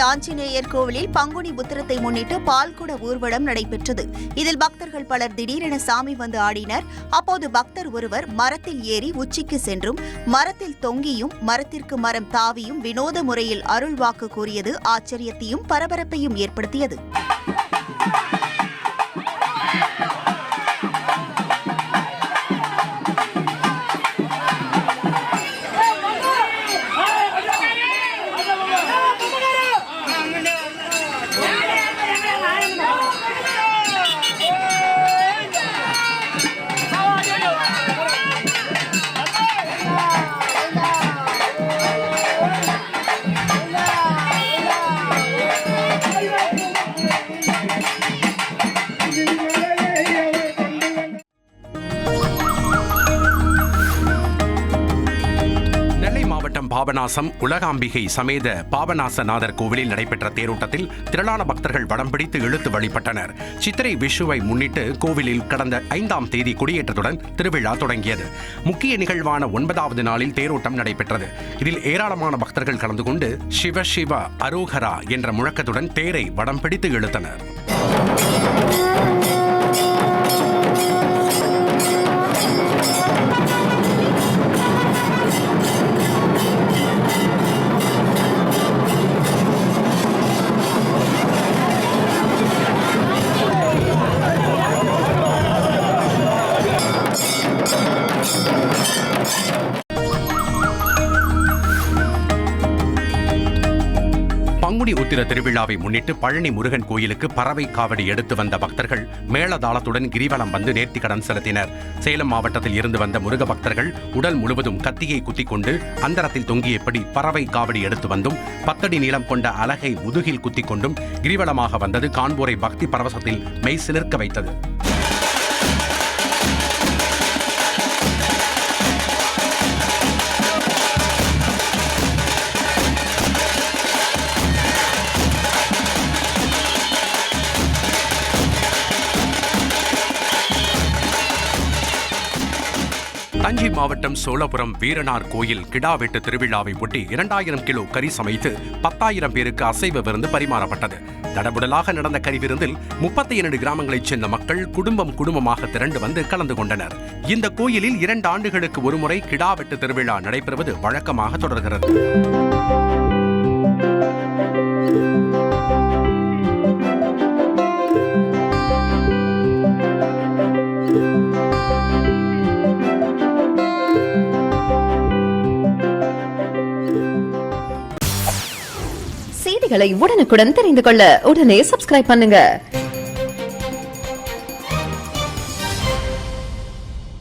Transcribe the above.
ஆஞ்சநேயர் கோவிலில் பங்குனி உத்திரத்தை முன்னிட்டு பால்குட ஊர்வலம் நடைபெற்றது. இதில் பக்தர்கள் பலர் திடீரென சாமி வந்து ஆடினர். அப்போது பக்தர் ஒருவர் மரத்தில் ஏறி உச்சிக்கு சென்றும் மரத்தில் தொங்கியும் மரத்திற்கு மரம் தாவியும் வினோத முறையில் அருள்வாக்கு கூறியது ஆச்சரியத்தையும் பரபரப்பையும் ஏற்படுத்தியது. பாபநாசம் உலகாம்பிகை சமேத பாபநாசநாதர் கோவிலில் நடைபெற்ற தேரோட்டத்தில் திரளான பக்தர்கள் வடம் பிடித்து இழுத்து வழிபட்டனர். சித்திரை விஷுவை முன்னிட்டு கோவிலில் கடந்த 5ஆம் தேதி கொடியேற்றத்துடன் திருவிழா தொடங்கியது. முக்கிய நிகழ்வான 9வது நாளில் தேரோட்டம் நடைபெற்றது. இதில் ஏராளமான பக்தர்கள் கலந்து கொண்டு சிவ சிவ அரோகரா என்ற முழக்கத்துடன் தேரை வடம் பிடித்து இழுத்தனர். பங்குனி உத்திர திருவிழாவை முன்னிட்டு பழனி முருகன் கோயிலுக்கு பறவை காவடி எடுத்து வந்த பக்தர்கள் மேளதாளத்துடன் கிரிவலம் வந்து நேர்த்திக்கடன் செலுத்தினர். சேலம் மாவட்டத்தில் இருந்து வந்த முருக பக்தர்கள் உடல் முழுவதும் கத்தியை குத்திக் கொண்டு அந்தரத்தில் தொங்கியபடி பறவை காவடி எடுத்து வந்தும் 10 அடி நீளம் கொண்ட அலகை முதுகில் குத்திக் கொண்டும் கிரிவலமாக வந்தது காண்போரை பக்தி பரவசத்தில் மெய் சிலிர்க்க வைத்தது. தஞ்சை மாவட்டம் சோழபுரம் வீரனார் கோயில் கிடா வெட்டு திருவிழாவை ஒட்டி 2000 கிலோ கறி சமைத்து 10,000 பேருக்கு அசைவ விருந்து பரிமாறப்பட்டது. தடபுடலாக நடந்த கறி விருந்தில் 32 கிராமங்களைச் சேர்ந்த மக்கள் குடும்பமாக திரண்டு வந்து கலந்து கொண்டனர். இந்த கோயிலில் 2 ஆண்டுகளுக்கு ஒருமுறை கிடா வெட்டு திருவிழா நடைபெறுவது வழக்கமாக தொடர்கிறது. செய்திகளை உடனுக்குடன் தெரிந்து கொள்ள உடனே சப்ஸ்கிரைப் பண்ணுங்க.